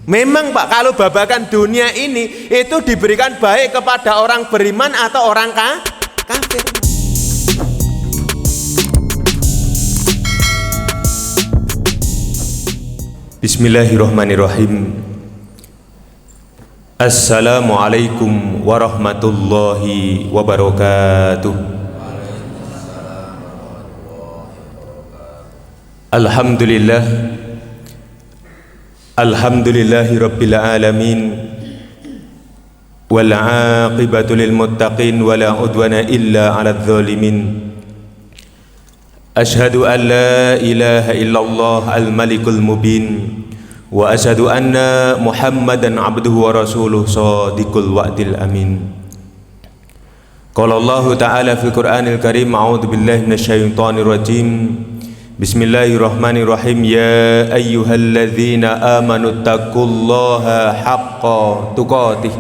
Memang Pak, kalau babakan dunia ini itu diberikan baik kepada orang beriman atau orang kafir. Bismillahirrahmanirrahim. Assalamualaikum warahmatullahi wabarakatuh. Alhamdulillah, alhamdulillahi rabbil alamin, wal aqibatu lil muttaqin, wala udwana illa 'alal zalimin. Ashhadu an la ilaha illallah al malikul mubin, wa ashhadu anna muhammadan abduhu wa rasuluh shadiqul wa'dil amin. Qala Allah ta'ala fil Qur'anil Karim, a'udzu billahi minasyaitonir rajim. Bismillahirrahmanirrahim. Ya ayyuhalladzina amanu taqullaha haqqa tuqatih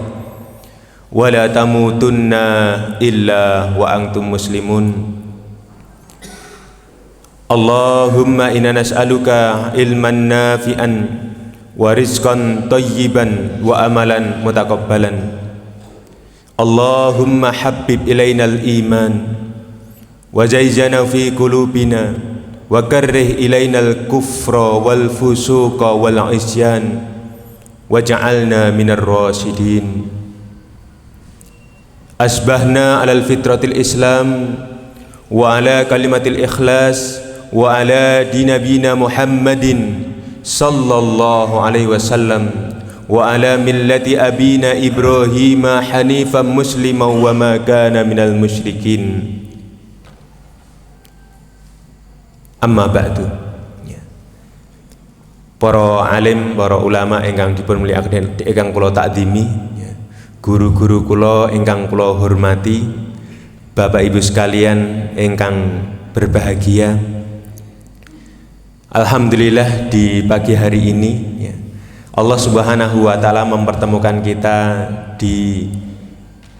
wa la tamutunna illa wa antum muslimun. Allahumma inna nas'aluka ilman nafi'an wa rizqan thayyiban wa amalan mutaqabbalan. Allahumma habbib ilainal iman wa zayyana fi qulubina wa karrih ilainal kufra wal fusuqa wal isyan waj'alna minar rasyidin. Asbahna alal fitratil islam wa ala kalimatil ikhlas wa ala dinabina Muhammadin sallallahu alaihi wasallam wa ala millati abina Ibrahim hanifan musliman wa ma kana minal musyrikin. Amma ba'du. Para alim, para ulama ingkang dipun mulyakaken, ingkang kula takdimi, guru-guru kula ingkang kula hormati, Bapak Ibu sekalian ingkang berbahagia. Alhamdulillah di pagi hari ini Allah Subhanahu wa taala mempertemukan kita di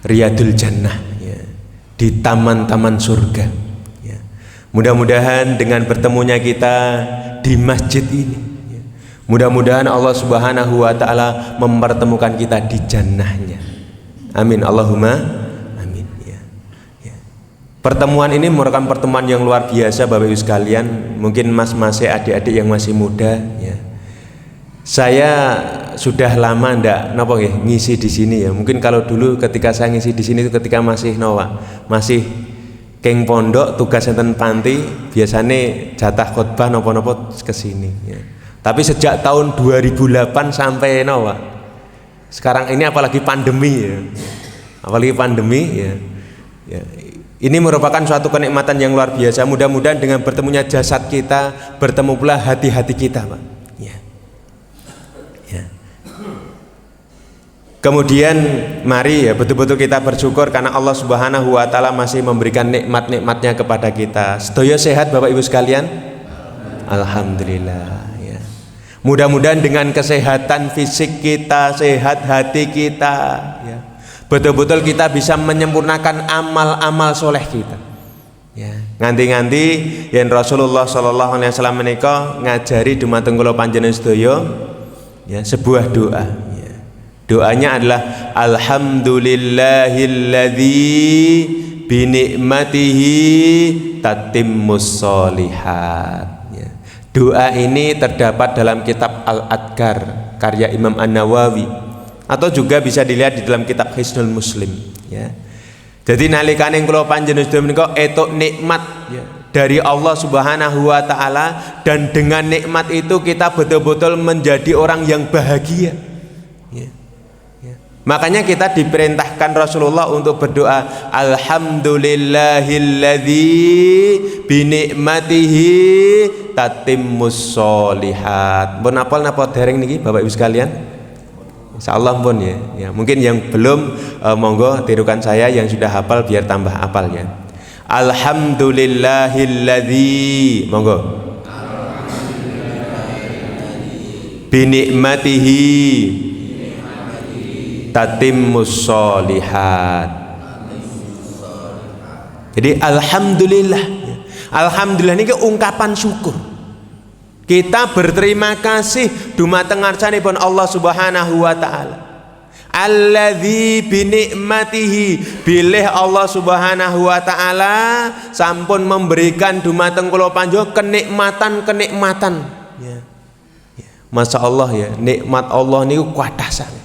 Riyadul Jannah, di taman-taman surga. Mudah-mudahan dengan bertemunya kita di masjid ini, mudah-mudahan Allah Subhanahu wa taala mempertemukan kita di jannahnya. Amin, Allahumma amin. Pertemuan ini merupakan pertemuan yang luar biasa Bapak Ibu sekalian. Mungkin mas-mas, adik-adik yang masih muda, saya sudah lama ndak ngisi di sini ya. Mungkin kalau dulu ketika saya ngisi di sini itu ketika masih masih keng pondok, tugas enten panti, biasanya jatah khotbah nopo-nopo kesini. Tapi sejak tahun 2008 sampai sekarang ini apalagi pandemi ini merupakan suatu kenikmatan yang luar biasa. Mudah-mudahan dengan bertemunya jasad kita, bertemu pula hati-hati kita, Pak. Kemudian mari betul-betul kita bersyukur karena Allah Subhanahu wa taala masih memberikan nikmat-nikmatnya kepada kita. Sedaya sehat Bapak Ibu sekalian? Alhamdulillah. Mudah-mudahan dengan kesehatan fisik kita, sehat hati kita, betul-betul kita bisa menyempurnakan amal-amal soleh kita. Nganti-nganti yen Rasulullah sallallahu alaihi wasallam menika ngajari dumateng kula panjenengan sedaya sebuah doa. Doanya adalah alhamdulillahilladzi binikmatihi tatimmus sholihat. Doa ini terdapat dalam kitab Al-Adhkar karya Imam An-Nawawi, atau juga bisa dilihat di dalam kitab Hisnul Muslim. Jadi nalikane kula panjenengan sedaya menika etuk nikmat dari Allah Subhanahu wa taala, dan dengan nikmat itu kita betul-betul menjadi orang yang bahagia. Makanya kita diperintahkan Rasulullah untuk berdoa alhamdulillahilladzi binikmatihi tatimmus sholihat. Pun apal napa dereng niki Bapak Ibu sekalian? Insyaallah pun ya. Mungkin yang belum monggo tirukan saya, yang sudah hafal biar tambah hafal ya. Alhamdulillahilladzi monggo binikmatihi tatimmus sholihat. Jadi alhamdulillah ini ungkapan syukur. Kita berterima kasih dumateng ngarsanipun Allah Subhanahu wa taala. Alladzi bi nikmatihi, bilih Allah Subhanahu wa taala sampun memberikan dumateng kula panjenengan kenikmatan-kenikmatan. Ya. Masya Allah ya, nikmat Allah niku kuatah sangat.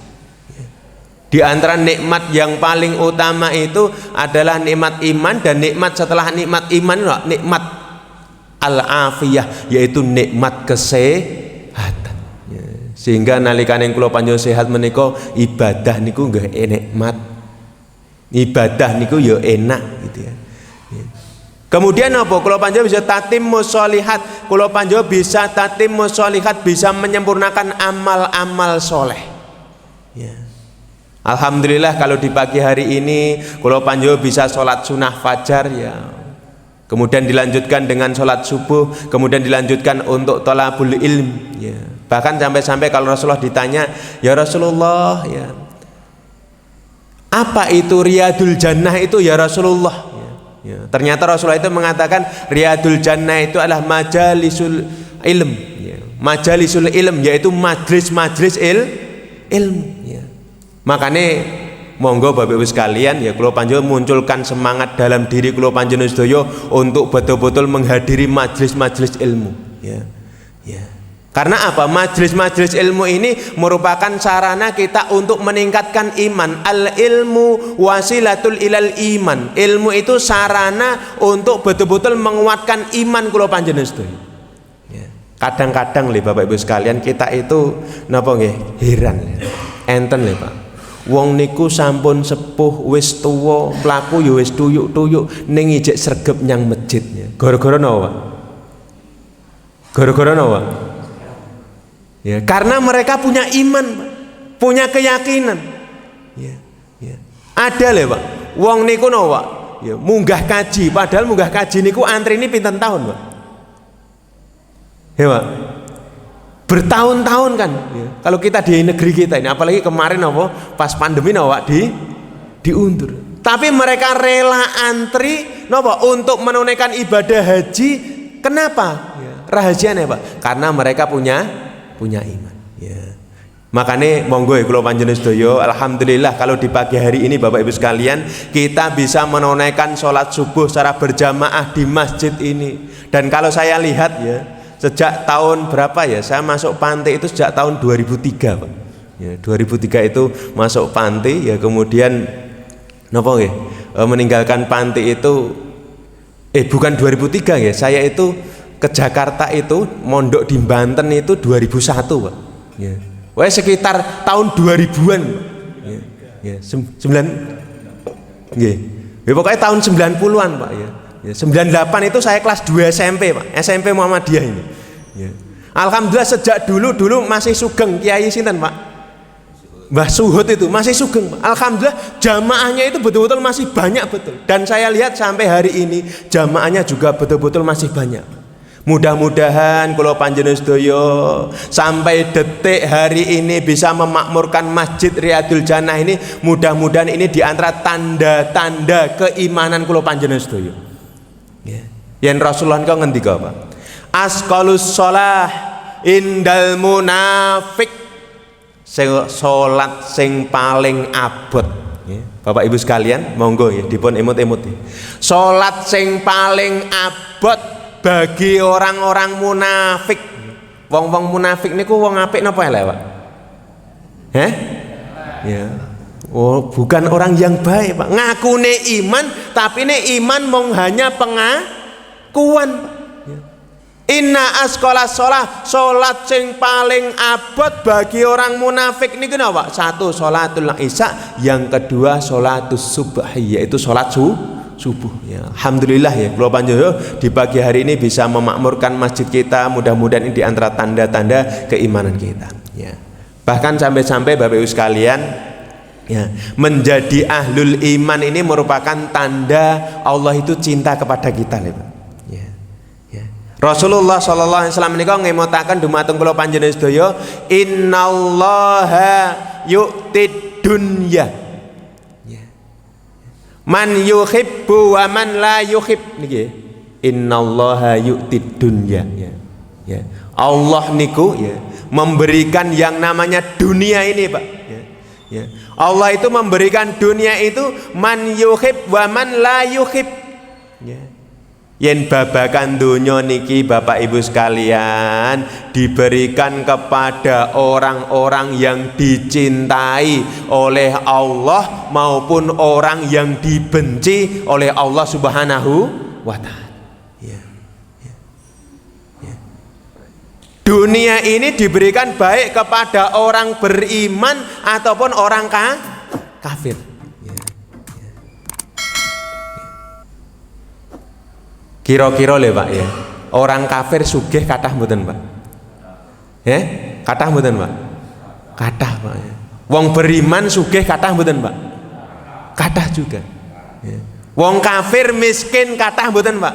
Di antara nikmat yang paling utama itu adalah nikmat iman, dan nikmat setelah nikmat iman nikmat al-afiyah, yaitu nikmat kesehatan. Ya. Sehingga nalikane kula panjenengan sehat menika ibadah niku nggih nikmat. Ibadah niku ya enak gitu ya. Ya. Kemudian apa? Kula panjenengan bisa tatimmus sholihat, kula panjenengan bisa tatimmus sholihat, bisa menyempurnakan amal-amal soleh. Ya. Alhamdulillah kalau di pagi hari ini kula panjenengan bisa sholat sunnah fajar ya. Kemudian dilanjutkan dengan sholat subuh, kemudian dilanjutkan untuk thalabul ilm ya. Bahkan sampai-sampai kalau Rasulullah ditanya, ya Rasulullah ya, apa itu riyadul jannah itu ya Rasulullah ya. Ya. Ternyata Rasulullah itu mengatakan riyadul jannah itu adalah majalisul ilm ya. Majalisul ilm, yaitu majlis-majlis ilmu ya. Makanya monggo Bapak Ibu sekalian ya, kula panjenengan munculkan semangat dalam diri kula panjenengan sedaya untuk betul-betul menghadiri majlis-majlis ilmu ya. Ya. Karena apa? Majlis-majlis ilmu ini merupakan sarana kita untuk meningkatkan iman. Al ilmu wasilatul ilal iman. Ilmu itu sarana untuk betul-betul menguatkan iman kula panjenengan sedaya. Ya. Kadang-kadang lho Bapak Ibu sekalian, kita itu napa nggih heran ya. Enten lho Pak. Wong niku sampun sepuh, wis tuwa, mlaku ya wis tuyuk-tuyuk ning ijek sregep nyang masjid ya. Gara-gara napa? Gara-gara napa? Ya, karena mereka punya iman, punya keyakinan. Ya, ya. Ada lho Pak. Wong niku napa? Ya, munggah kaji, padahal munggah kaji niku antri ini pinten tahun, Pak? Ya, Pak. Bertahun-tahun kan ya. Kalau kita di negeri kita ini, apalagi kemarin apa pas pandemi nawak diundur, tapi mereka rela antri napa untuk menunaikan ibadah haji. Kenapa ya, rahasianya Pak? Karena mereka punya iman ya. Makanya monggo kula panjenengan sedaya, alhamdulillah kalau di pagi hari ini Bapak Ibu sekalian kita bisa menunaikan sholat subuh secara berjamaah di masjid ini. Dan kalau saya lihat ya, sejak tahun berapa ya, saya masuk pantai itu sejak tahun 2003 Pak ya, 2003 itu masuk pantai ya, kemudian napa nggih meninggalkan pantai itu bukan 2003 ya, saya itu ke Jakarta itu mondok di Banten itu 2001 Pak ya. Wah sekitar tahun 2000-an ya, ya 9 nggih ya, pokoknya tahun 90-an Pak ya. Ya, 98 itu saya kelas 2 SMP Pak, SMP Muhammadiyah ini ya. Alhamdulillah sejak dulu masih sugeng Kiai sinten Pak, Mbah Suhud itu masih sugeng Pak. Alhamdulillah jamaahnya itu betul-betul masih banyak betul. Dan saya lihat sampai hari ini jamaahnya juga betul-betul masih banyak. Mudah-mudahan kula panjenengan sedaya sampai detik hari ini bisa memakmurkan Masjid Riyadul Jannah ini. Mudah-mudahan ini di antara tanda-tanda keimanan kula panjenengan sedaya. Ya. Yang Rasulullah kau ngendika apa? Asqalus sholah indal munafik, sholat sing paling abot ya. Bapak Ibu sekalian monggo ya dipun emut-emut ya. Sholat sing paling abot bagi orang-orang munafik. Wong-wong munafik niku wong apik napa elek Pak? Ya. Oh, bukan orang yang baik Pak. Ngakune iman tapi ini iman mong hanya pengakuan Pak. Inna asqalas sholah, sholat sing paling abot bagi orang munafik niku napa? Satu sholatul isya, yang kedua sholatus subuh, yaitu sholat subuh ya. Alhamdulillah ya kula panjenengan di pagi hari ini bisa memakmurkan masjid kita. Mudah-mudahan ini di antara tanda-tanda keimanan kita ya. Bahkan sampai-sampai Bapak Ibu sekalian ya, menjadi ahlul iman ini merupakan tanda Allah itu cinta kepada kita ya. Ya. Rasulullah sallallahu alaihi wasallam menika ngemutaken dumateng kula panjenengan sedaya, innallaha yu'tid dunya ya. Man yuhibbu wa man la yuhib niki. Innallaha yu'tid dunya ya. Ya. Allah niku ya memberikan yang namanya dunia ini, Pak. Ya. Ya. Allah itu memberikan dunia itu man yuhib wa man la yuhib. Ya. Yen babakan dunia niki Bapak Ibu sekalian diberikan kepada orang-orang yang dicintai oleh Allah maupun orang yang dibenci oleh Allah Subhanahu wa Ta'ala. Ya. Ya. Ya. Dunia ini diberikan baik kepada orang beriman ataupun orang kafir. Kira-kira lho Pak ya, orang kafir sugih kathah mboten Pak? Kathah mboten Pak? Kathah Pak ya. Wong beriman sugih kathah mboten Pak? Kathah juga. Ya. Wong kafir miskin kathah mboten Pak?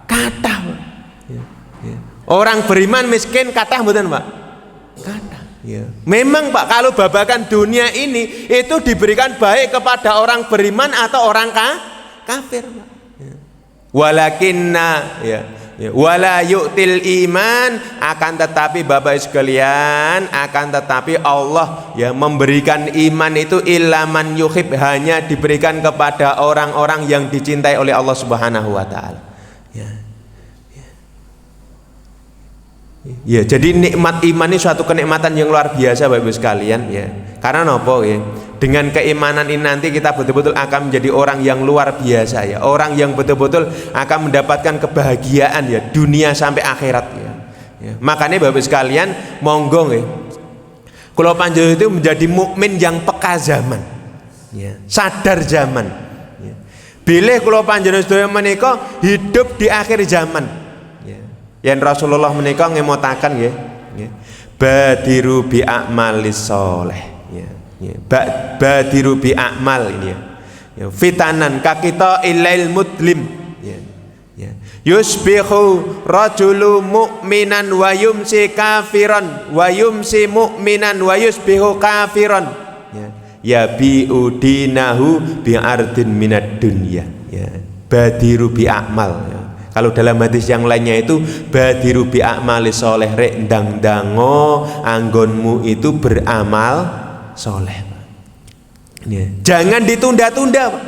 Kathah Pak. Ya. Ya. Orang beriman miskin kathah mboten Pak? Kathah. Ya. Memang Pak, kalau babakan dunia ini itu diberikan baik kepada orang beriman atau orang kafir Pak. Walakinna ya, ya wala yu'til iman, akan tetapi Bapak sekalian, akan tetapi Allah ya memberikan iman itu ilaman yuhib, hanya diberikan kepada orang-orang yang dicintai oleh Allah Subhanahu wa Ta'ala. Ya. Ya. Ya, jadi nikmat iman ini suatu kenikmatan yang luar biasa Bapak Ibu sekalian ya. Karena nopo ya? Dengan keimanan ini nanti kita betul-betul akan menjadi orang yang luar biasa ya. Orang yang betul-betul akan mendapatkan kebahagiaan ya, dunia sampai akhirat ya. Ya. Makanya Bapak sekalian, monggo ya. Kula panjenengan itu menjadi mukmin yang peka zaman. Ya. Sadar zaman. Ya. Bilih kula panjenengan sedaya menika hidup di akhir zaman. Ya. Yang Rasulullah menika ngemotaken ya. Ya. Badiru bi a'malis sholeh. Ya, badiru bi a'mal ini ya. Ya, fitanan kakita ilail mudlim ya. Ya. Yusbihu rajulu mu'minan wa yumsi kafiran wa yumsi mu'minan wa yusbihu kafiran ya. Ya bi'udinahu bi'ardin minad dunya ya. Badiru bi a'mal ya. Kalau dalam hadis yang lainnya itu badiru bi a'mali sholeh, rek ndang-dango anggonmu itu beramal soleh. Ya. Jangan ditunda-tunda Pak.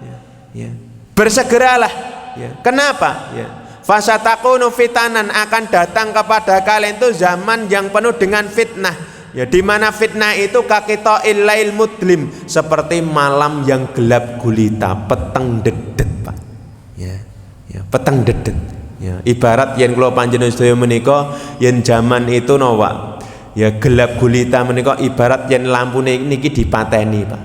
Ya. Ya. Bersegeralah ya. Kenapa ya? Fasatakunu fitanan, akan datang kepada kalian itu zaman yang penuh dengan fitnah ya, di mana fitnah itu kakita ilail mudlim, seperti malam yang gelap gulita, peteng dedet Pak ya. Ya, peteng dedet ya. Ibarat yen kula panjenengan sedaya menika yen zaman itu no Pak ya, gelap gulita menika ibarat yen lampune niki dipateni Pak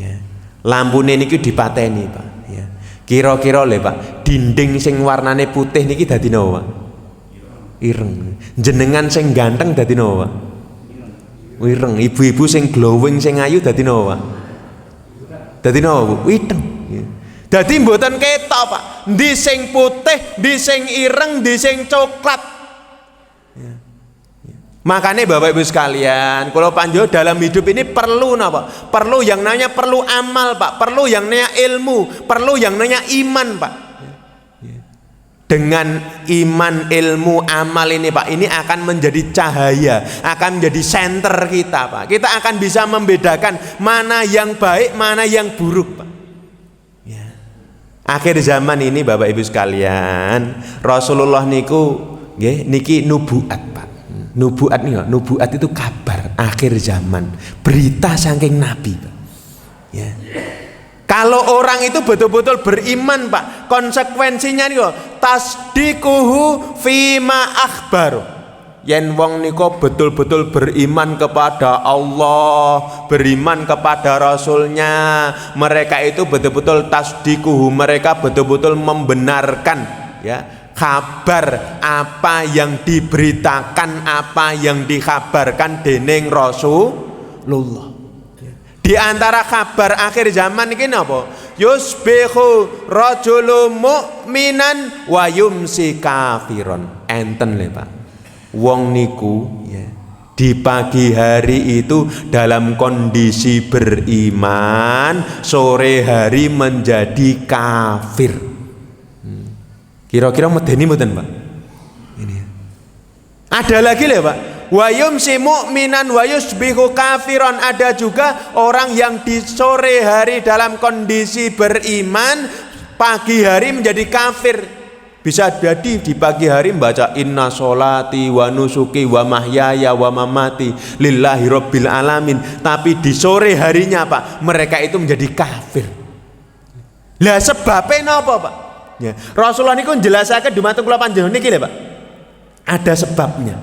ya. Lampune niki dipateni Pak ya. Kira-kira lho Pak, dinding sing warnane putih niki dadi napa Pak? Ireng. Jenengan sing ganteng dadi napa Pak? Ireng. Ibu-ibu sing glowing sing ayu dadi napa Pak? Dadi napa Bu? Ireng ya. Dadi mboten ketok Pak, ndi sing putih, ndi sing ireng, ndi sing coklat. Makanya Bapak Ibu sekalian, kalau panjenengan dalam hidup ini perlu apa? Perlu yang namanya perlu amal Pak, perlu yang namanya ilmu, perlu yang namanya iman Pak. Dengan iman, ilmu, amal ini Pak, ini akan menjadi cahaya, akan menjadi senter kita Pak. Kita akan bisa membedakan mana yang baik, mana yang buruk Pak. Ya. Akhir zaman ini Bapak Ibu sekalian, Rasulullah niku niki nubuat Pak. Nubuat nih, nubuat itu kabar akhir zaman, berita saking Nabi Pak. Ya. Kalau orang itu betul-betul beriman Pak, konsekuensinya nih tasdikuhu fima akhbaru. Yen wong niko betul-betul beriman kepada Allah, beriman kepada Rasulnya, mereka itu betul-betul tasdikuhu, mereka betul-betul membenarkan ya kabar apa yang diberitakan, apa yang dikabarkan dening Rasulullah. Di antara kabar akhir zaman ini apa? Yusbihu rajulu mu'minan wa yumsi kafiron. Enten le Pak. Wong niku ya, di pagi hari itu dalam kondisi beriman, sore hari menjadi kafir. Kira-kira medeni mboten Pak? Ini. Ada lagi loh Pak, wa yumsi mu'minan wa yusbihu kafiron. Ada juga orang yang di sore hari dalam kondisi beriman, pagi hari menjadi kafir. Bisa jadi di pagi hari membaca inna sholati wa nusuki wa mahyaya wa mamati lillahi rabbil alamin, tapi di sore harinya Pak, mereka itu menjadi kafir. Lah sebabnya napa Pak? Ya, Rasulullah niku njelasaken dumateng kula panjenengan niki lho Pak. Ada sebabnya.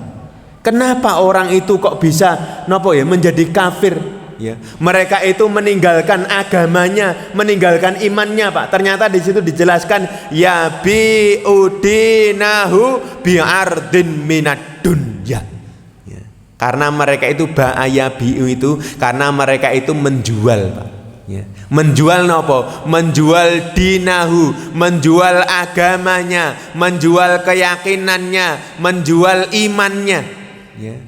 Kenapa orang itu kok bisa napa ya menjadi kafir? Ya, mereka itu meninggalkan agamanya, meninggalkan imannya Pak. Ternyata di situ dijelaskan ya bi'udinahu bi'ardin minad dunya. Ya, karena mereka itu bahaya bi'u itu karena mereka itu menjual Pak. Ya, menjual nopo? Menjual dinahu, menjual agamanya, menjual keyakinannya, menjual imannya. Ya.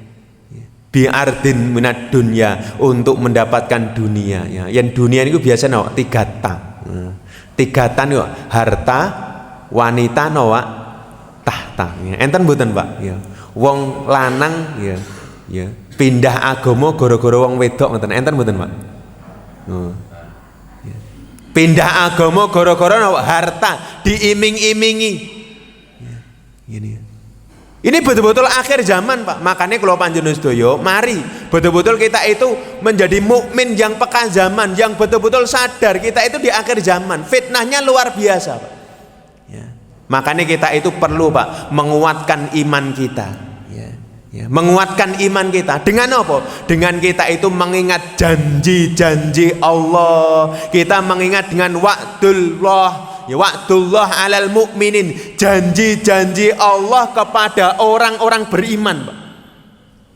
Bi'ardin minad dunya, untuk mendapatkan dunia ya. Yang dunia itu biasa no tigatan. Tigatan yo harta, wanita no tahta. Ya. Enten mboten Pak ya. Wong lanang ya, ya pindah agama gara-gara wong wedok ngoten. Enten mboten Pak? Ya. Pindah agama gara-gara no harta, diiming-imingi. Ya. Gini ya. Ini betul-betul akhir zaman Pak. Makanya kalau panjenengan sedaya, mari betul-betul kita itu menjadi mukmin yang peka zaman, yang betul-betul sadar kita itu di akhir zaman. Fitnahnya luar biasa Pak. Ya. Makanya kita itu perlu Pak menguatkan iman kita. Ya. Ya. Menguatkan iman kita dengan apa? Dengan kita itu mengingat janji-janji Allah. Kita mengingat dengan wa'dullah. Ya wa'dullah alal mu'minin, janji-janji Allah kepada orang-orang beriman Pak.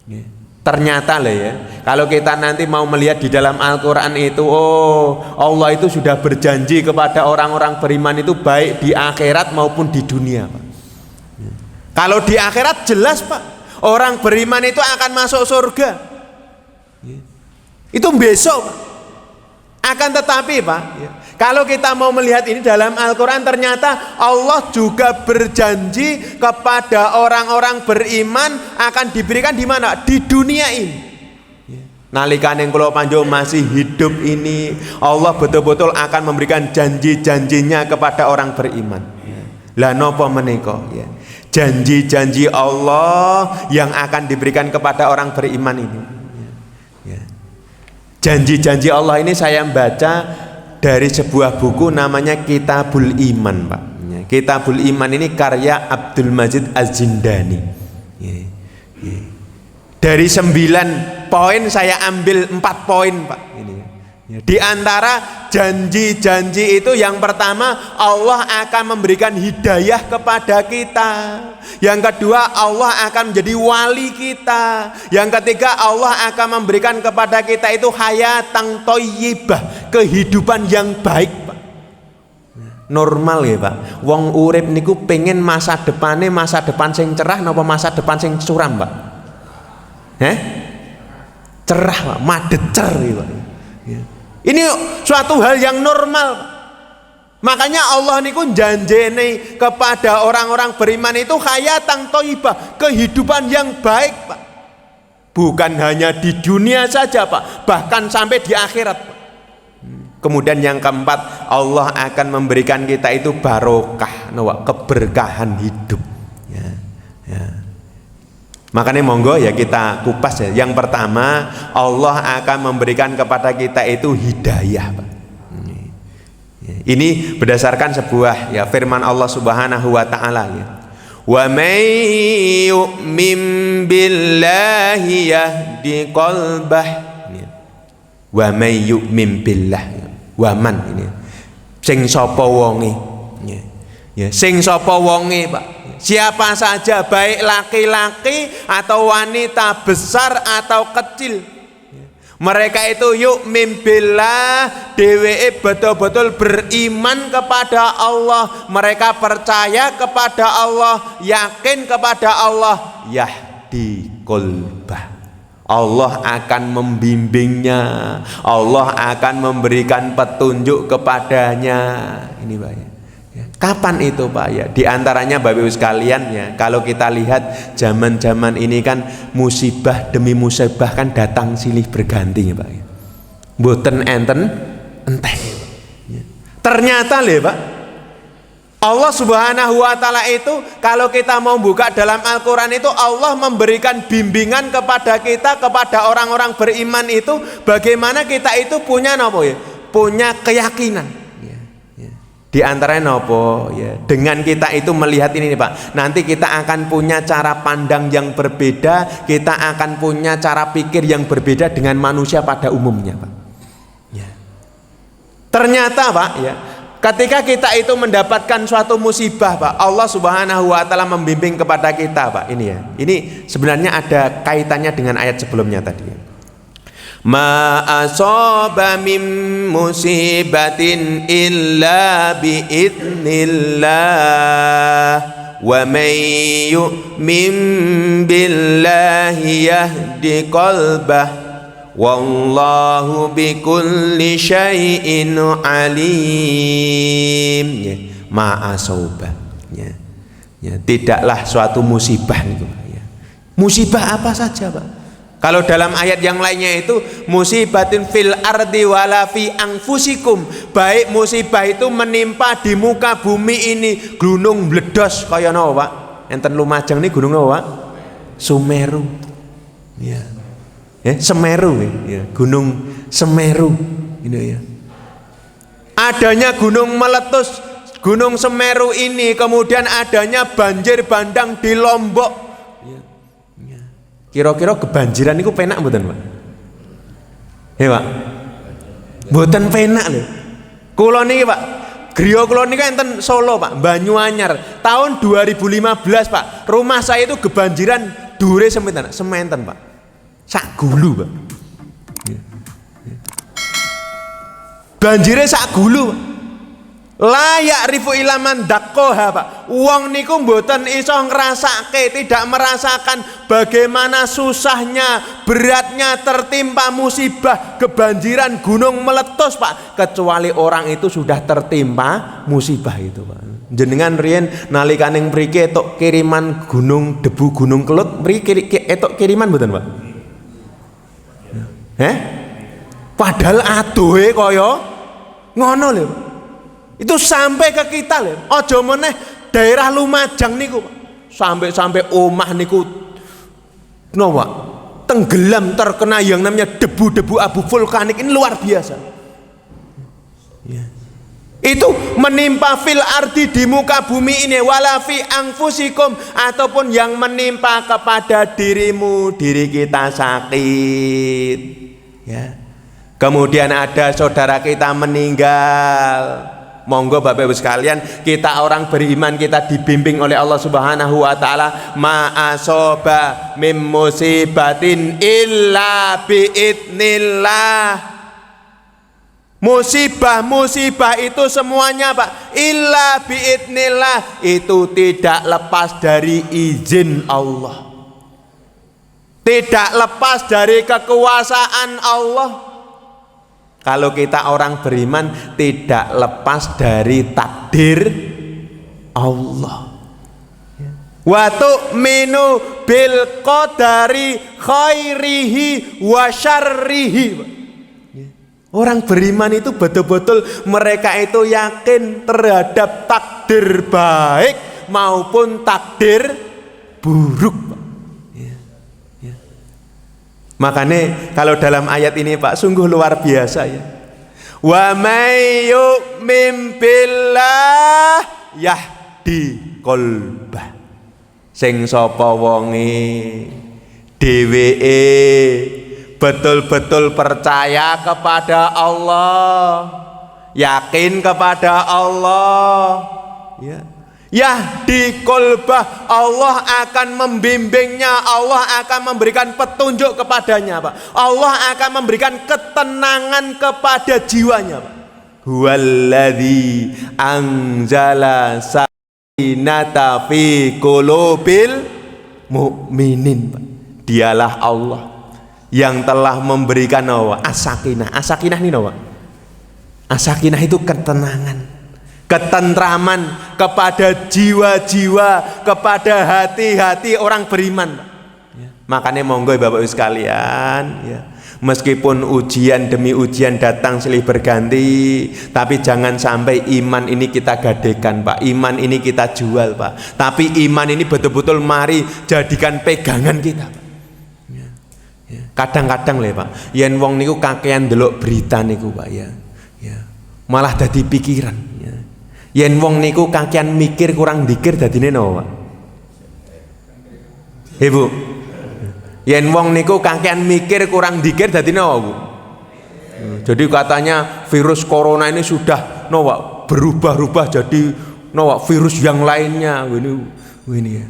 Ya. Ternyata lah ya, kalau kita nanti mau melihat di dalam Al-Quran itu, oh Allah itu sudah berjanji kepada orang-orang beriman itu baik di akhirat maupun di dunia Pak. Ya. Kalau di akhirat jelas Pak, orang beriman itu akan masuk surga. Ya. Itu besok Pak. Akan tetapi Pak ya, kalau kita mau melihat ini dalam Al-Quran, ternyata Allah juga berjanji kepada orang-orang beriman akan diberikan di mana? Di dunia ini. Nalikane kula panjenengan masih hidup ini, Allah betul-betul akan memberikan janji-janjinya kepada orang beriman. Lah napa menika ya? Janji-janji Allah yang akan diberikan kepada orang beriman ini. Janji-janji Allah ini saya baca dari sebuah buku namanya Kitabul Iman Pak. Ya, Kitabul Iman ini karya Abdul Majid Az-Zindani. Ya, ya. Dari 9 poin saya ambil 4 poin Pak. Ini. Ya. Di antara janji-janji itu yang pertama, Allah akan memberikan hidayah kepada kita. Yang kedua, Allah akan menjadi wali kita. Yang ketiga, Allah akan memberikan kepada kita itu hayatan thayyibah, kehidupan yang baik Pak. Normal ya Pak. Wong urip niku pengen masa depan sing cerah napa masa depan sing suram Pak? Cerah Pak, madecer ya Pak. Ini suatu hal yang normal Pak. Makanya Allah niku janjene kepada orang-orang beriman itu hayatan thayyibah, kehidupan yang baik Pak. Bukan hanya di dunia saja Pak, bahkan sampai di akhirat Pak. Kemudian yang keempat, Allah akan memberikan kita itu barokah, keberkahan hidup. Ya, ya. Makanya monggo ya kita kupas ya. Yang pertama, Allah akan memberikan kepada kita itu hidayah Pak. Ini berdasarkan sebuah ya firman Allah Subhanahu wa taala ya. Wa may yu'min billahi yahdi qalbah. Wa may yu'min billah. Wa man ini. Sing sapa wonge. Ya, sing sapa wonge Pak. Siapa saja baik laki-laki atau wanita, besar atau kecil. Mereka itu yu'min billah, dheweke betul-betul beriman kepada Allah, mereka percaya kepada Allah, yakin kepada Allah, yahdi qalbah. Allah akan membimbingnya, Allah akan memberikan petunjuk kepadanya. Ini Pak ya. Kapan itu Pak ya? Di antaranya Bapak Ibu sekalian ya, kalau kita lihat zaman-zaman ini kan musibah demi musibah kan datang silih berganti ya Pak ya. Mboten enten enteh. Ya. Ternyata lho Pak, Allah Subhanahu wa taala itu kalau kita mau buka dalam Al-Qur'an itu Allah memberikan bimbingan kepada kita, kepada orang-orang beriman itu bagaimana kita itu punya napa ya? Punya keyakinan. Di antaranya nopo ya, dengan kita itu melihat ini nih Pak, nanti kita akan punya cara pandang yang berbeda, kita akan punya cara pikir yang berbeda dengan manusia pada umumnya Pak ya. Ternyata Pak ya, ketika kita itu mendapatkan suatu musibah Pak, Allah Subhanahu wa taala membimbing kepada kita Pak, ini ya, ini sebenarnya ada kaitannya dengan ayat sebelumnya tadi ya. Ma asaba min musibatin illa bi idznillah wa may yu'min billahi yahdi qalbah wallahu bikulli syai'in alim ya. Ma asaba ya. Ya, tidaklah suatu musibah itu ya. Musibah apa saja Pak? Kalau dalam ayat yang lainnya itu musibatin fil ardi wala fi anfusikum, baik musibah itu menimpa di muka bumi ini, gunung meledos kaya napa Pak? Enten Lumajang ini gunung napa Pak? Sumeru. Ya. Semeru ya, Gunung Semeru ini ya. Adanya gunung meletus, Gunung Semeru ini, kemudian adanya banjir bandang di Lombok. Kira-kira kebanjiran itu penak mboten Pak? Ya Pak? Mboten penak lho. Kula niki Pak, griya kula niki enten Solo Pak, Banyuanyar. Tahun 2015 Pak, rumah saya itu kebanjiran dure sementen Pak. Sak gulu Pak. Banjire sak gulu Pak. Layak rifu ilaman dakoha Pak. Wong niku mboten iso ngrasake, tidak merasakan bagaimana susahnya, beratnya tertimpa musibah kebanjiran gunung meletus Pak, kecuali orang itu sudah tertimpa musibah itu Pak. Jenengan riyen nalikaning mriki etok kiriman gunung debu gunung Kelut, mriki etok kiriman mboten Pak? Padahal adohe kaya ngono lho. Itu sampai ke kita lho. Aja meneh daerah Lumajang niku sampai omah niku napa? Tenggelam, terkena yang namanya debu-debu abu vulkanik, ini luar biasa. Ya. Itu menimpa fil ardi di muka bumi ini, wala fi anfusikum, ataupun yang menimpa kepada dirimu, diri kita sakit. Ya. Kemudian ada saudara kita meninggal. Monggo Bapak Ibu sekalian, kita orang beriman, kita dibimbing oleh Allah Subhanahu wa taala, ma asoba mim musibatin illa bi idznillah. Musibah itu semuanya Pak, illa bi idznillah, itu tidak lepas dari izin Allah. Tidak lepas dari kekuasaan Allah. Kalau kita orang beriman tidak lepas dari takdir Allah. Wa tu'minu bil qadari khairihi wa syarrihi. Orang beriman itu betul-betul mereka itu yakin terhadap takdir baik maupun takdir buruk. Makanya kalau dalam ayat ini Pak, sungguh luar biasa ya. Wa may yu'min billah yahdi qalbah. Sing sapa wonge dheweke betul-betul percaya kepada Allah, yakin kepada Allah, ya. Yahdi qalbah, Allah akan membimbingnya, Allah akan memberikan petunjuk kepadanya Pak. Allah akan memberikan ketenangan kepada jiwanya Pak. Huwallazi anzala sakinata fi qulubil mu'minin Pak. Dialah Allah yang telah memberikan as-sakinah. As-sakinah ini apa? As-sakinah itu ketenangan. ketentraman kepada jiwa-jiwa, kepada hati-hati orang beriman, Pak. Makanya monggo Bapak Ibu sekalian, ya. Meskipun ujian demi ujian datang silih berganti, tapi jangan sampai iman ini kita gadekan, Pak. Iman ini kita jual, Pak. Tapi iman ini betul-betul mari jadikan pegangan kita, Pak. Kadang-kadang le Pak, yen wong niku kakean delok berita niku Pak, ya. Malah dadi pikiran, ya. Yen wong niku kakean mikir kurang dikir dadine napa, Pak? Ibu. Yen wong niku kakean mikir kurang dikir dadine apa, Bu? Jadi katanya virus corona ini sudah berubah-ubah jadi virus yang lainnya. Ini ya.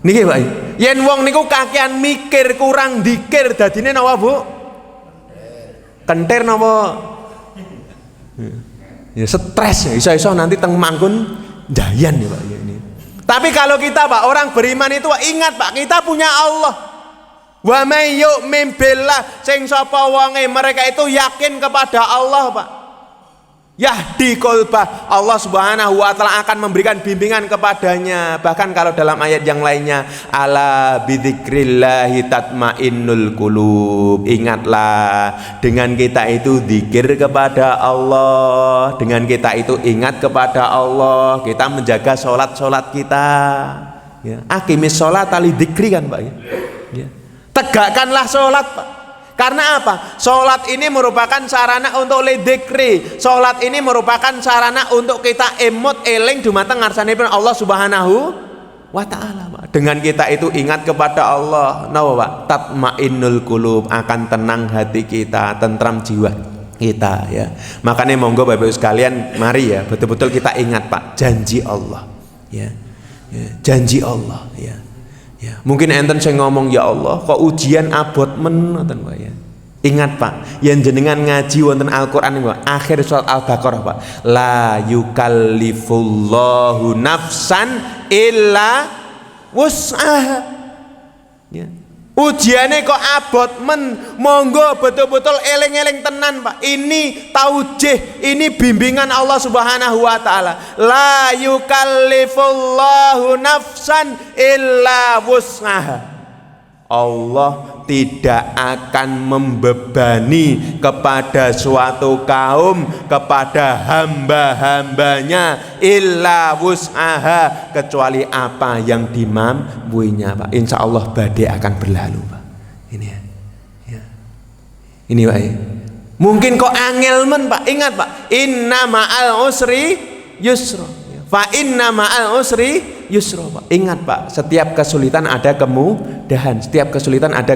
Niki Pak. Yen wong niku kakean mikir kurang dikir dadine napa, Bu? Kentir napa? Ya stres, iso-iso nanti teng mangkun jayan ya Pak, ya ini. Tapi kalau kita Pak, orang beriman itu Pak, ingat Pak, kita punya Allah. Wa may yu'min billah, sing sapa wonge mereka itu yakin kepada Allah Pak. Yahdi qalbah, Allah Subhanahu wa taala akan memberikan bimbingan kepadanya. Bahkan kalau dalam ayat yang lainnya, ala bidzikrillahi tatmainnul qulub. Ingatlah, dengan kita itu zikir kepada Allah, dengan kita itu ingat kepada Allah, kita menjaga sholat kita, ya. Aqimis sholata lidzikri kan Pak, ya. Tegakkanlah sholat Pak. Karena apa? Sholat ini merupakan sarana untuk lidzikri. Sholat ini merupakan sarana untuk kita emut eling dumateng ngarsanipun Allah Subhanahu wa taala. Dengan kita itu ingat kepada Allah, napa Pak? Tatmainnul qulub, akan tenang hati kita, tentram jiwa kita, ya. Makanya monggo Bapak Ibu sekalian, mari ya betul-betul kita ingat Pak, janji Allah, ya. Janji Allah, ya. Ya, mungkin enten saya ngomong ya Allah kok ujian abot men ngoten Pak, ya. Ingat Pak, yang jenengan ngaji wonten Al-Qur'an Pak, akhir surat Al-Baqarah Pak, la yukallifullahu nafsan illa wus'aha. Ya. Ujiannya kok abot men, monggo betul-betul eling-eling tenan Pak. Ini taujih, ini bimbingan Allah Subhanahu wa taala. La yukallifullahu nafsan illa wus'aha. Allah tidak akan membebani kepada suatu kaum, kepada hamba-hambanya, illa wus'aha, kecuali apa yang dimampuinya Pak. Insya Allah badai akan berlalu Pak. Ini ya. Ini Pak, ya. Mungkin kok angel men Pak, ingat Pak, inna ma'al usri yusra, fa inna ma'al usri yusra Pak. Ingat Pak, setiap kesulitan ada kemudahan, setiap kesulitan ada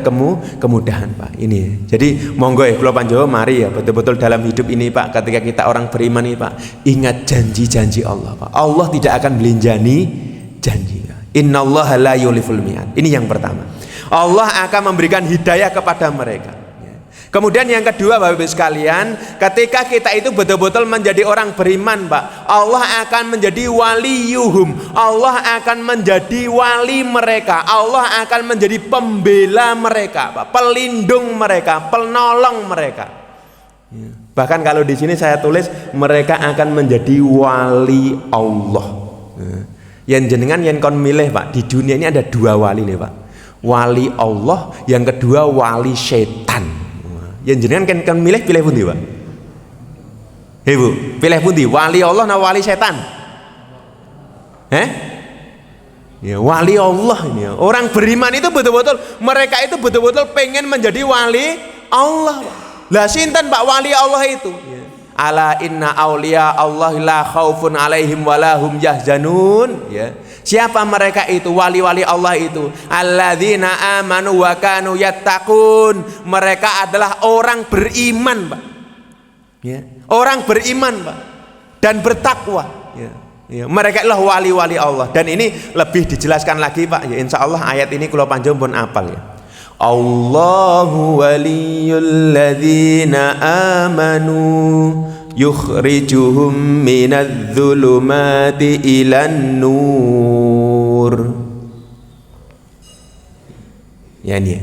kemudahan Pak. Ini. Jadi monggo ya kula panjenengan mari ya betul-betul dalam hidup ini Pak, ketika kita orang beriman ini Pak, ingat janji-janji Allah Pak. Allah tidak akan belinjani janji. Innallaha la yuliful mi'ad. Ini yang pertama. Allah akan memberikan hidayah kepada mereka. Kemudian yang kedua Bapak Ibu sekalian, ketika kita itu betul-betul menjadi orang beriman Pak, Allah akan menjadi waliyuhum, Allah akan menjadi wali mereka, Allah akan menjadi pembela mereka Pak, pelindung mereka, penolong mereka. Bahkan kalau di sini saya tulis mereka akan menjadi wali Allah. Yang jenengan yang kon milih Pak, di dunia ini ada dua wali nih Pak, wali Allah, yang kedua wali setan. Yang jenengan kan milih pilih pundi Pak? Ibu, pilih pundi? Wali Allah atau wali setan? Ya, wali Allah ini. Orang beriman itu betul-betul, mereka itu betul-betul pengen menjadi wali Allah. Lah sinten Pak wali Allah itu? Ya. Ala inna auliya Allah la khaufun alaihim walahum yahzanun, ya. Siapa mereka itu? Wali-wali Allah itu alladzina amanu wa kanu yattaqun. Mereka adalah orang beriman Pak, ya. Orang beriman Pak dan bertakwa, ya. Ya. Mereka adalah wali-wali Allah. Dan ini lebih dijelaskan lagi Pak, ya. Insya Allah ayat ini kula panjenengan pun apal, ya. Allahu waliyul ladzina amanu yukhrijuhum minadz zulumati ilan nur. Ya ini.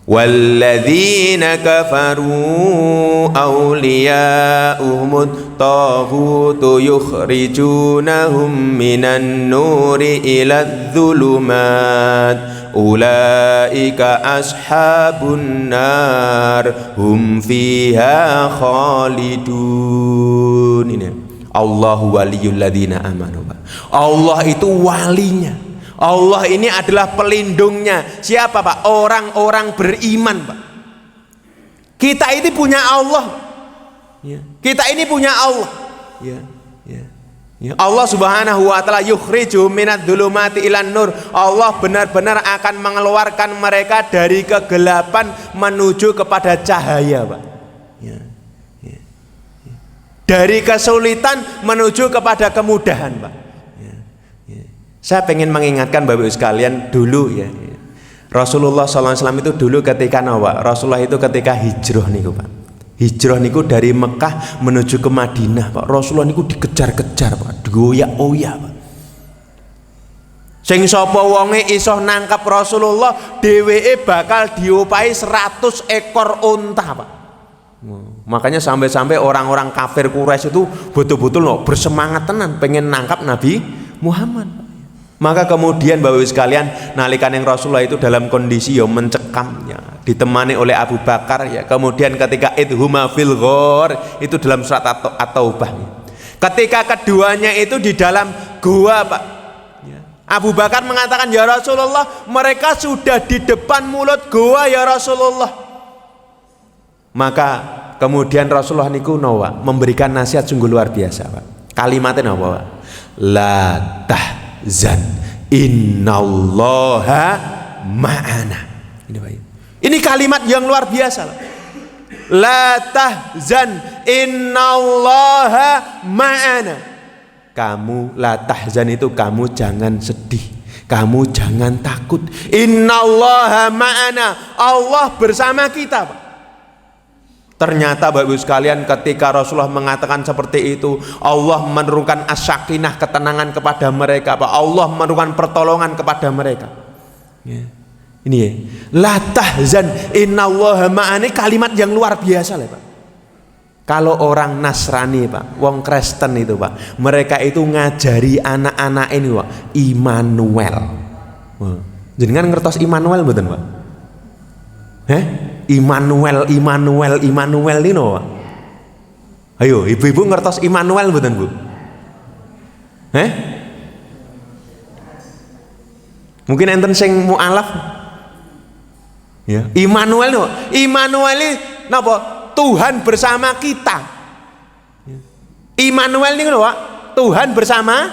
Walladzina kafaru awliya'uhumut taghutu yukhrijunahum minan nuri ilal dhulumat ulaika ashabun nar hum fiha khalidun. Ini Allahu waliyul ladzina amanu. Allah itu walinya. Allah ini adalah pelindungnya. Siapa Pak? Orang-orang beriman Pak. Kita ini punya Allah ya. Kita ini punya Allah ya. Ya. Ya. Allah subhanahu wa ta'ala yukhrijuhum minadh dhulumati ilan nur. Allah benar-benar akan mengeluarkan mereka dari kegelapan menuju kepada cahaya Pak ya. Ya. Ya. Dari kesulitan menuju kepada kemudahan Pak. Saya pengen mengingatkan Bapak Ibu sekalian dulu ya. Rasulullah SAW itu dulu ketika Rasulullah itu ketika hijrah niku Pak. Hijrah niku dari Mekah menuju ke Madinah Pak. Rasulullah niku dikejar-kejar Pak, digoyak-oyak Pak. Sing sapa wonge iso nangkap Rasulullah, dheweke bakal diopahi 100 ekor unta Pak. Makanya sampai-sampai orang-orang kafir Quraisy itu betul-betul bersemangat tenan pengen nangkap Nabi Muhammad. Maka kemudian Bapak Ibu sekalian, nalikan yang Rasulullah itu dalam kondisi yang mencekam ya, ditemani oleh Abu Bakar ya. Kemudian ketika idhuma fil ghor, itu dalam surat At-Taubah. Ketika keduanya itu di dalam gua Pak ya. Abu Bakar mengatakan, ya Rasulullah, mereka sudah di depan mulut gua ya Rasulullah. Maka kemudian Rasulullah niku memberikan nasihat sungguh luar biasa Pak. Kalimatnya Pak? La tahzan innallaha ma'ana. Ini kalimat yang luar biasa. La tahzan innallaha ma'ana. Kamu la tahzan itu kamu jangan sedih, kamu jangan takut. Innallaha ma'ana, Allah bersama kita Pak. Ternyata Bapak Ibu sekalian, ketika Rasulullah mengatakan seperti itu, Allah menurunkan as-sakinah, ketenangan kepada mereka Pak. Allah menurunkan pertolongan kepada mereka ya. Ini ya, la tahzan innallaha ma'ani, kalimat yang luar biasa lah Pak. Kalau orang Nasrani Pak, wong Kristen itu Pak, mereka itu ngajari anak-anak ini Pak, Immanuel. Jenengan ngertos Immanuel mboten Pak? Immanuel ini no. Ayo ibu-ibu ngertos Immanuel mboten Bu? Mungkin enten sing mualaf ya. Immanuel no. Immanuel ini napa? Tuhan bersama kita. Immanuel ini no, Tuhan bersama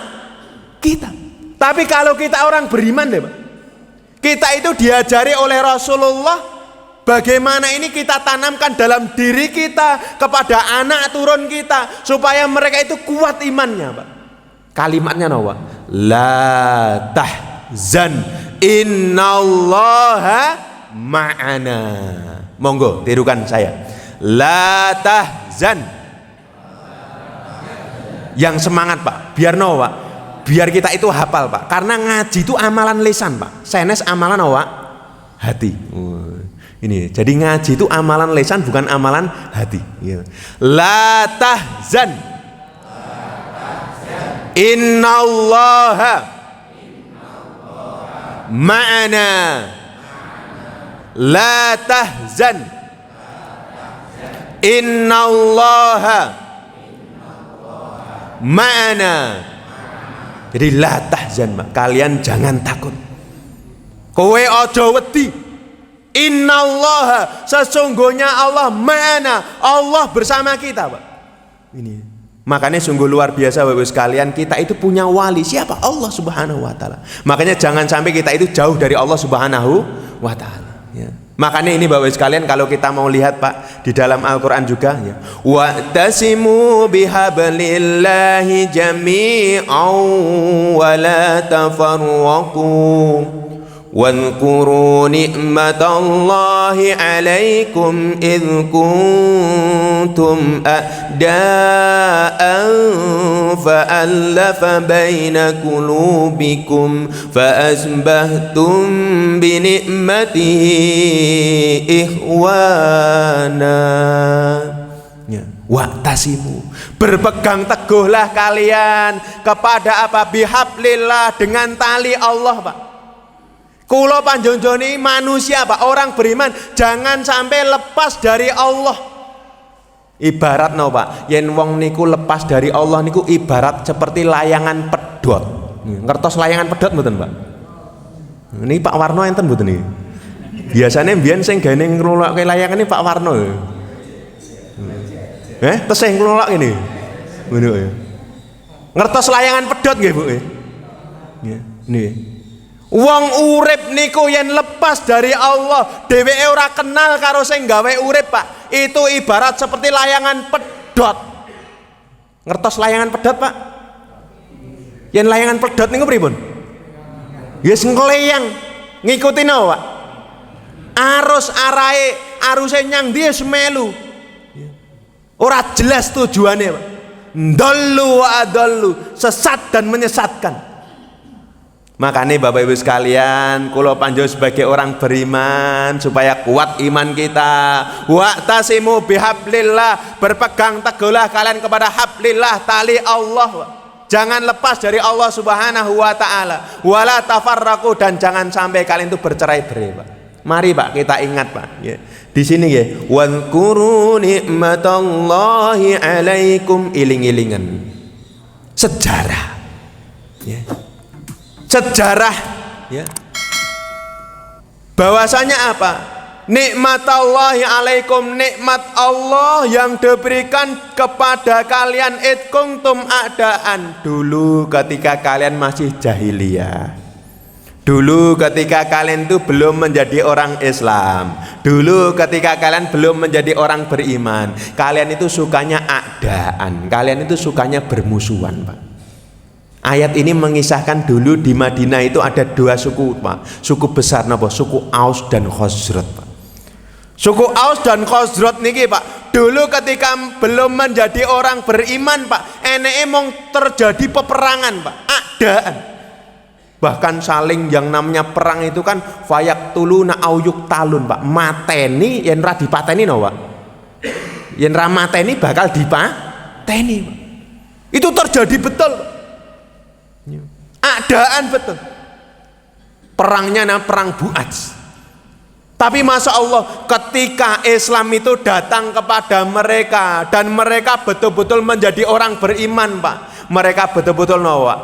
kita. Tapi kalau kita orang beriman deh Pak, kita itu diajari oleh Rasulullah bagaimana ini kita tanamkan dalam diri kita kepada anak turun kita supaya mereka itu kuat imannya Pak. Kalimatnya Pak, la tahzan innallaha ma'ana. Monggo tirukan saya. La tahzan. Yang semangat Pak, biar Pak. Biar kita itu hafal Pak. Karena ngaji itu amalan lisan Pak. Senes amalan Pak hati. Ini jadi ngaji itu amalan lisan bukan amalan hati ya. La tahzan innallaha ma'ana. La tahzan innallaha ma'ana. Jadi la tahzan Pak, kalian jangan takut, kowe ojo wedi. Innallaha, sesungguhnya Allah ma'ana, Allah bersama kita Pak. Ini makanya sungguh luar biasa Bapak Ibu sekalian, kita itu punya wali. Siapa? Allah Subhanahu wa ta'ala. Makanya jangan sampai kita itu jauh dari Allah Subhanahu wa ta'ala ya. Makanya ini Bapak Ibu sekalian, kalau kita mau lihat Pak di dalam Al-Qur'an juga ya, wa'tasimu bihablillahi jami'an wa la tafarraqu واذكروا نعمة الله عليكم إذ كنتم أعداء فألف بين قلوبكم فأصبحتم بنعمته إخوانا. Waktasimu, berpegang teguhlah kalian kepada apa? Bihablillah, dengan tali Allah, Pak. Kulo panjonjoni manusia, Pak, orang beriman jangan sampai lepas dari Allah. Ibarat no, Pak, yen wong niku lepas dari Allah niku ibarat seperti layangan pedhot. Ngertos layangan pedhot mboten, Pak? Ini Pak Warno enten mboten niki? Biasanya mbiyen sing gene ngrungokke layangan ini Pak Warno. Tesih ngelolak ini, ngono ya. Ngertos layangan pedhot nggih, Bu? Nggih. Wong urip niku yen lepas dari Allah, dheweke ora kenal karo sing gawe urip, Pak. Itu ibarat seperti layangan pedhot. Ngertos layangan pedhot, Pak? Yen layangan pedhot niku pripun? Yes ngleyang, ngikuti no, Pak. Arus arahe, aruse nyang ndi melu. Ora jelas tujuannya, Pak. Ndallu wa adallu, sesat dan menyesatkan. Makanya Bapak Ibu sekalian, kula panjenengan sebagai orang beriman supaya kuat iman kita. Wa'tasimu bihablillah, berpegang teguhlah kalian kepada hablillah, tali Allah, Pak. Jangan lepas dari Allah Subhanahu wa taala. Wala tafarraqu, dan jangan sampai kalian itu bercerai-berai, Pak. Mari, Pak, kita ingat, Pak, ya. Di sini ya, wadhkuru nikmatallahi alaikum, iling-ilingan sejarah, ya. Sejarah, ya. Bahwasanya apa? Nikmatallahi alaikum, nikmat Allah yang diberikan kepada kalian, id kuntum a'daan, dulu ketika kalian masih jahiliyah. Dulu ketika kalian itu belum menjadi orang Islam, dulu ketika kalian belum menjadi orang beriman, kalian itu sukanya a'daan, kalian itu sukanya bermusuhan, Pak. Ayat ini mengisahkan dulu di Madinah itu ada dua suku, Pak. Suku besar napa? Suku Aus dan Khazraj, Pak. Suku Aus dan Khazraj niki, Pak, dulu ketika belum menjadi orang beriman, Pak, eneke mong terjadi peperangan, Pak, a'daan. Bahkan saling yang namanya perang itu kan fayak tuluna auyuk talun, Pak. Mateni yen ra dipateni no, Pak. Yen ra mateni bakal dipateni, Pak. Itu terjadi betul, Pak. Adaan betul. Perangnya namanya perang Bu'ats. Tapi Masya Allah, ketika Islam itu datang kepada mereka dan mereka betul-betul menjadi orang beriman, Pak. Mereka betul-betul no, Pak.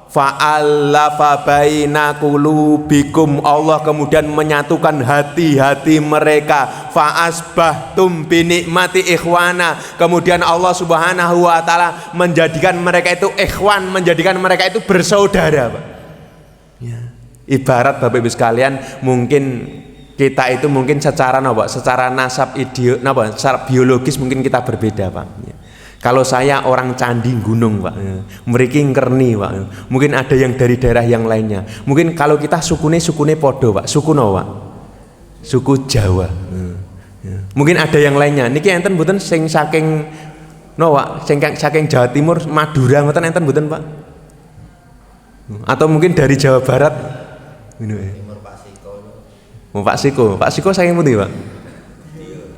Fa'allafa baina qulubikum, Allah kemudian menyatukan hati-hati mereka. Fa'asbahtum binikmati ikhwana, kemudian Allah Subhanahu wa taala menjadikan mereka itu ikhwan, menjadikan mereka itu bersaudara, Pak. Ya. Ibarat Bapak Ibu sekalian, mungkin kita itu mungkin secara apa? Secara nasab secara biologis mungkin kita berbeda, Pak. Ya. Kalau saya orang Candi Gunung, Pak, mriki Ngerni, Pak. Mungkin ada yang dari daerah yang lainnya. Mungkin kalau kita sukune podo, Pak. Suku no, Pak? Suku Jawa. Mungkin ada yang lainnya. Niki enten mboten sing saking no, Pak, saking Jawa Timur, Madura ngoten enten mboten, Pak? Atau mungkin dari Jawa Barat. Timur Pak Siko. Pak Siko saking pundi, Pak?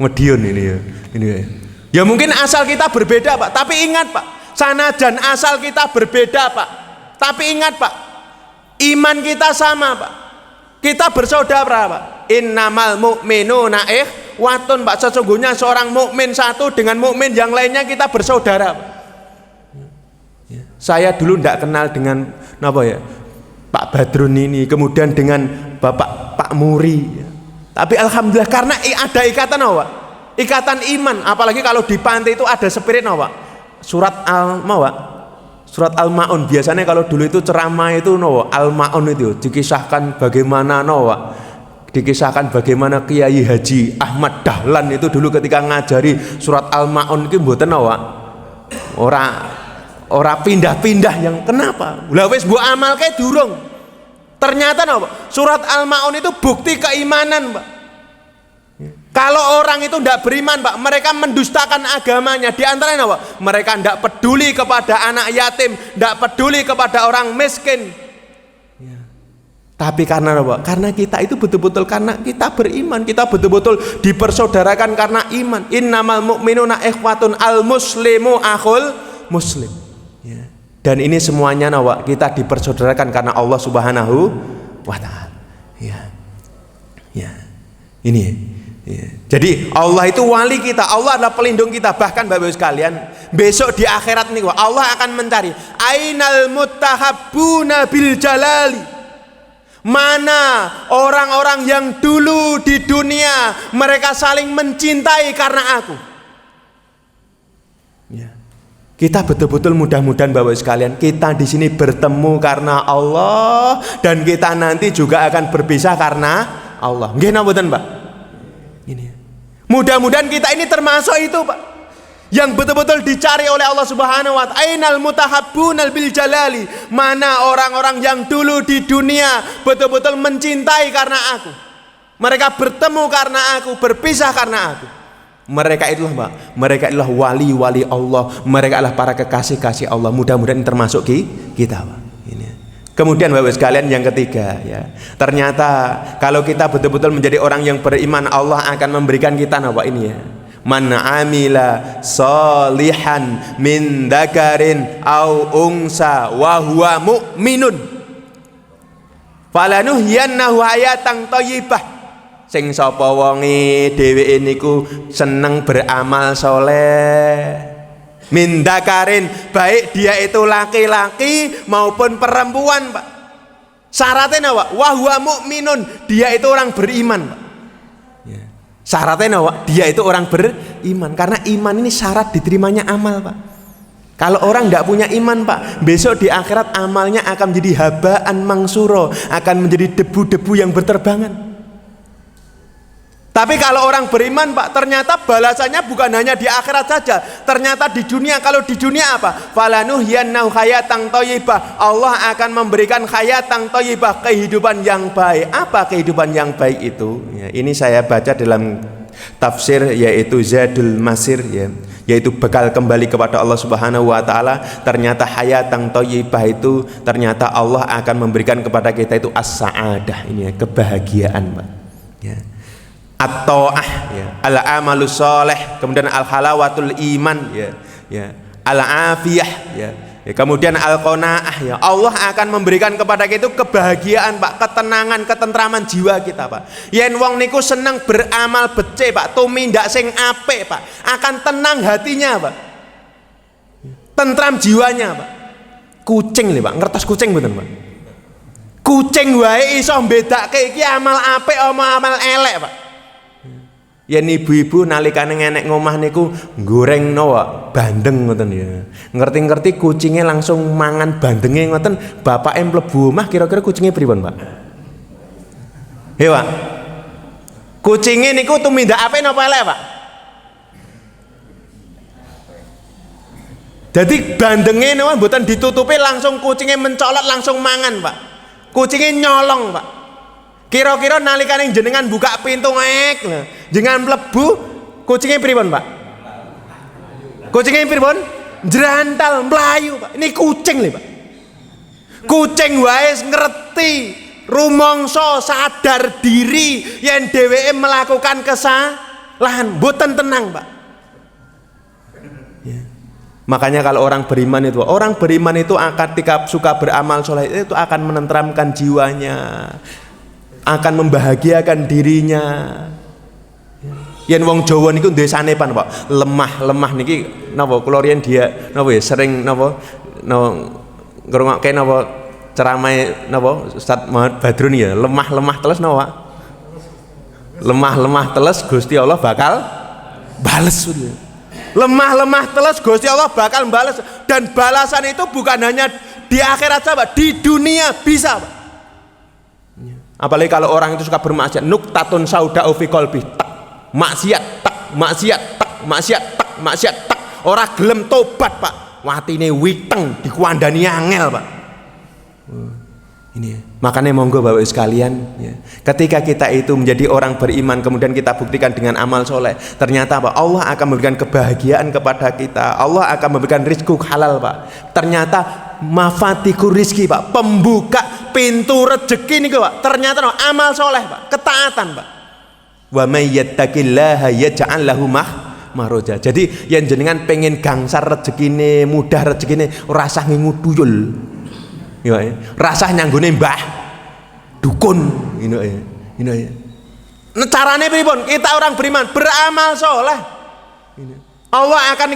Madiun ini ya. Ini ya. Ya mungkin asal kita berbeda, Pak, tapi ingat, Pak, sanajan asal kita berbeda, Pak, tapi ingat, Pak, iman kita sama, Pak, kita bersaudara, Pak. Innamal mu'minuna ikhwatun, Pak. Sesungguhnya seorang mukmin satu dengan mukmin yang lainnya kita bersaudara, Pak. Saya dulu tidak kenal dengan apa ya, Pak Badrun ini, kemudian dengan Bapak Pak Muri, tapi alhamdulillah karena ada ikatan apa, Pak? Ikatan iman, apalagi kalau di pantai itu ada spirit, no, Pak. Surat Al-Maun, biasanya kalau dulu itu ceramah itu, no, Al-Maun itu dikisahkan bagaimana, no, Pak. Dikisahkan bagaimana Kiai Haji Ahmad Dahlan itu dulu ketika ngajari surat Al-Maun itu mboten, no, Pak. Ora pindah-pindah yang kenapa? Lah wis mbok amalke durung. Ternyata apa? Surat Al-Maun itu bukti keimanan, Pak. Kalau orang itu tidak beriman, Pak, mereka mendustakan agamanya. Di antaranya apa? Mereka tidak peduli kepada anak yatim, tidak peduli kepada orang miskin. Ya. Tapi karena apa? Karena kita itu betul-betul karena kita beriman, kita betul-betul dipersaudarakan karena iman. Innamal mu'minuna ikhwatun, al muslimu akhul muslim. Ya. Dan ini semuanya apa? Kita dipersaudarakan karena Allah Subhanahu wa Ta'ala. Ya. Ya. Ini ya. Ya. Jadi Allah itu wali kita, Allah adalah pelindung kita. Bahkan Bapak Ibu sekalian, besok di akhirat nih Allah akan mencari ainal muttahabbuna bil jalali. Mana orang-orang yang dulu di dunia mereka saling mencintai karena aku. Ya. Kita betul-betul mudah-mudahan Bapak Ibu sekalian, kita di sini bertemu karena Allah dan kita nanti juga akan berpisah karena Allah. Nggih napa mboten, Pak? Ini. Mudah-mudahan kita ini termasuk itu, Pak, yang betul-betul dicari oleh Allah Subhanahu wa Ta'ala. Ainal mutahabbunal bil jalali. Mana orang-orang yang dulu di dunia betul-betul mencintai karena aku. Mereka bertemu karena aku, berpisah karena aku. Mereka itulah, Pak, mereka itulah wali-wali Allah. Mereka adalah para kekasih-kasih Allah. Mudah-mudahan ini termasuk kita, Pak. Ini. Kemudian Bapak sekalian yang ketiga, ya, ternyata kalau kita betul-betul menjadi orang yang beriman, Allah akan memberikan kita apa ini ya, man amila solihan min dzakarin au unsa wa huwa mu'minun falanuhyiyannahu hayatan thayyibah. Sing sapa wonge dheweke niku seneng beramal soleh, mindakarin, baik dia itu laki-laki maupun perempuan, Pak. Syaratnya apa? Wahwa mu'minun, dia itu orang beriman, Pak. Ya. Syaratnya apa? Dia itu orang beriman. Karena iman ini syarat diterimanya amal, Pak. Kalau orang tidak punya iman, Pak, besok di akhirat amalnya akan menjadi habaan mangsuro, akan menjadi debu-debu yang berterbangan. Tapi kalau orang beriman, Pak, ternyata balasannya bukan hanya di akhirat saja, ternyata di dunia. Kalau di dunia apa? Falanuhyiyannahu hayatan thayyibah. Allah akan memberikan hayatan thayyibah, kehidupan yang baik. Apa kehidupan yang baik itu? Ya, ini saya baca dalam tafsir, yaitu Zadul Masir, ya, yaitu bekal kembali kepada Allah Subhanahu wa Ta'ala. Ternyata hayatan thayyibah itu ternyata Allah akan memberikan kepada kita itu as-sa'adah, ini ya, kebahagiaan, Pak. Ya. At-ta'ah, ya, al-amalu sholeh, kemudian al-halawatul iman, ya, ya, al-afiyah, ya, ya, kemudian al-qanaah, ya. Allah akan memberikan kepada kita itu kebahagiaan, Pak, ketenangan, ketentraman jiwa kita, Pak. Yen wong niku seneng beramal becik, Pak, tumindak sing apik, Pak, akan tenang hatinya, Pak, tentram jiwanya, Pak. Kucing lho, Pak, ngertos kucing mboten, Pak? Kucing wae iso mbedakake iki amal apik apa amal elek, Pak. Ya ibu-ibu nalikane ngenek ngomah niku goreng nawa bandeng ngoten ya. Ngerti-ngerti kucingnya langsung mangan bandenge ngoten, bapake mlebu omah kira-kira kucingnya pripun, Pak? He, Pak. Kucingnya niku tumindak apik napa elek, Pak? Jadi bandenge nawa mboten ditutupi langsung kucingnya mencolot langsung mangan, Pak. Kucingnya nyolong, Pak. Kira-kira nalikane jenengan buka pintu ngek, jenengan mlebu, kucingnya pripun, Pak? Kucingnya pripun? Jrantal, mlayu, Pak. Ini kucing lho, Pak. Kucing wae ngerti, rumangsa, sadar diri yen dheweke melakukan kesalahan, mboten tenang, Pak. Ya. Makanya kalau orang beriman itu ketika suka beramal soleh itu akan menenteramkan jiwanya, akan membahagiakan dirinya. Yen wong Jawa niku duwe sanepan, Pak. Lemah niki napa kula riyen dia napa ya sering napa ngrungokke napa ceramahe napa Ustaz Muhammad Badrun ya, lemah teles napa, Pak? Lemah teles Gusti Allah bakal bales. Lemah teles Gusti Allah bakal bales, dan balasan itu bukan hanya di akhirat saja, Pak, di dunia bisa, Pak. Apalagi kalau orang itu suka bermaksiat, nuktatun sauda'u fi qalbi, maksiat, ora gelem tobat, Pak. Watine witeng dikuandani angel, Pak. Ini. Makanya monggo Bapak Ibu sekalian, ya, ketika kita itu menjadi orang beriman, kemudian kita buktikan dengan amal soleh, ternyata apa? Allah akan memberikan kebahagiaan kepada kita, Allah akan memberikan rizki halal Pak. Ternyata mafatikur rizki Pak, pembuka pintu rezeki nih Pak. Ternyata no, amal soleh Pak, ketaatan Pak. Wa may yattaqillaha yaj'al lahu mahroja. Jadi yang jenengan pengen gangsar rezekine, mudah rezekine, rasah ngingu tuyul. Ya, rasah nyanggone mbah dukun ini ya. Nah, carane pripun? Kita orang beriman beramal soleh. Allah akan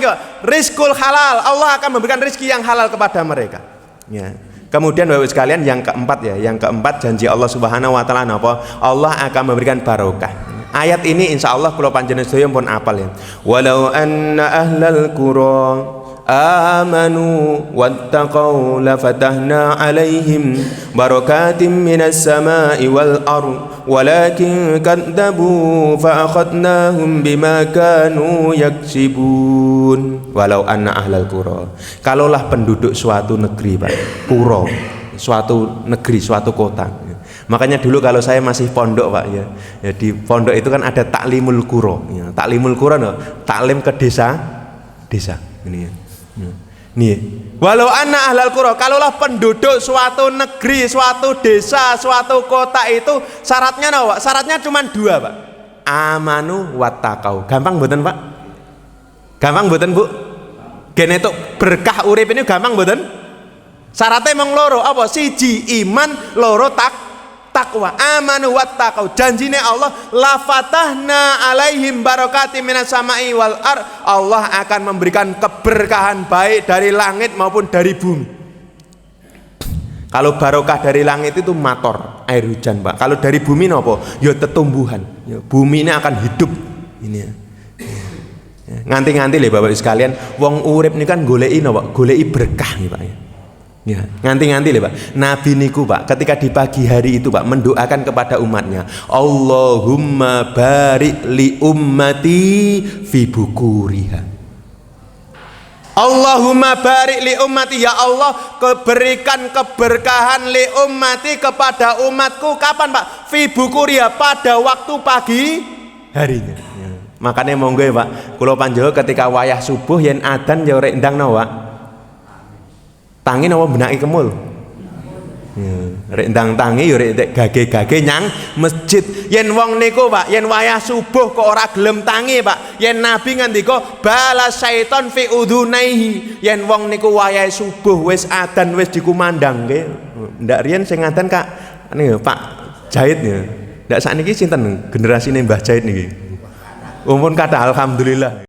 rizqul halal, Allah akan memberikan rezeki yang halal kepada mereka. Ya. Kemudian Bapak sekalian yang keempat ya, yang keempat janji Allah Subhanahu wa taala apa? Allah akan memberikan barokah. Ayat ini insya Allah kalau panjenengan sedaya pun apal ya. Walau anna ahlal qura amanu wattaqau lafatahna alaihim barakatim minas samai wal ard walakin kadzabu fa akhadnahum bima kanu yaksibun. Walau anna ahlal qura, kalaulah penduduk suatu negeri Pak, qura, suatu negeri, suatu kota. Makanya dulu kalau saya masih pondok Pak ya, di pondok itu kan ada taklimul qura ya. Taklimul qura no, taklim ke desa ini ya. Nih, walau anna ahlal qura, kalaulah penduduk suatu negeri, suatu desa, suatu kota itu syaratnya no, Pak? Syaratnya cuma dua Pak. Amanu wattaqau. Gampang mboten Pak? Gampang mboten Bu? Gene itu berkah urip ini gampang mboten? Syaratnya emang loro apa? Siji iman, loro takwa. Amanu wattaqau. Janjine Allah, la fatahna alaihim barakatim minas samai wal ard. Allah akan memberikan keberkahan baik dari langit maupun dari bumi. Kalau barokah dari langit itu mator, air hujan Pak. Kalau dari bumi napa? Ya tetumbuhan. Ya, bumi ini akan hidup. Ini ya. Nganti-nganti lho Bapak sekalian, wong urip ini kan goleki napa? Goleki berkah nih Pak ya. Ya, nganti-nganti lho Pak. Nabi niku Pak, ketika di pagi hari itu Pak mendoakan kepada umatnya, Allahumma barik li ummati fi bukuriha. Allahumma barik li ummati, ya Allah berikan keberkahan li ummati kepada umatku. Kapan Pak? Fi bukuriha, pada waktu pagi harinya. Ya. Makanya monggo ya Pak, kula panjenengan ketika wayah subuh yen adzan ya rek ndang no Pak. Tangi napa benaki kemul? Ya, rek ndang tangi ya rek gage-gage nyang masjid. Yen wong niku Pak, yen wayah subuh kok ora gelem tangi Pak. Yen Nabi ngandika bala syaiton fi udhunaihi. Yen wong niku wayah subuh wis adzan wis dikumandangke. Ndak riyen sing adzan Kak niku Pak Jahit ya. Ndak sakniki sinten generasine Mbah Jahit niki? Umur kata alhamdulillah.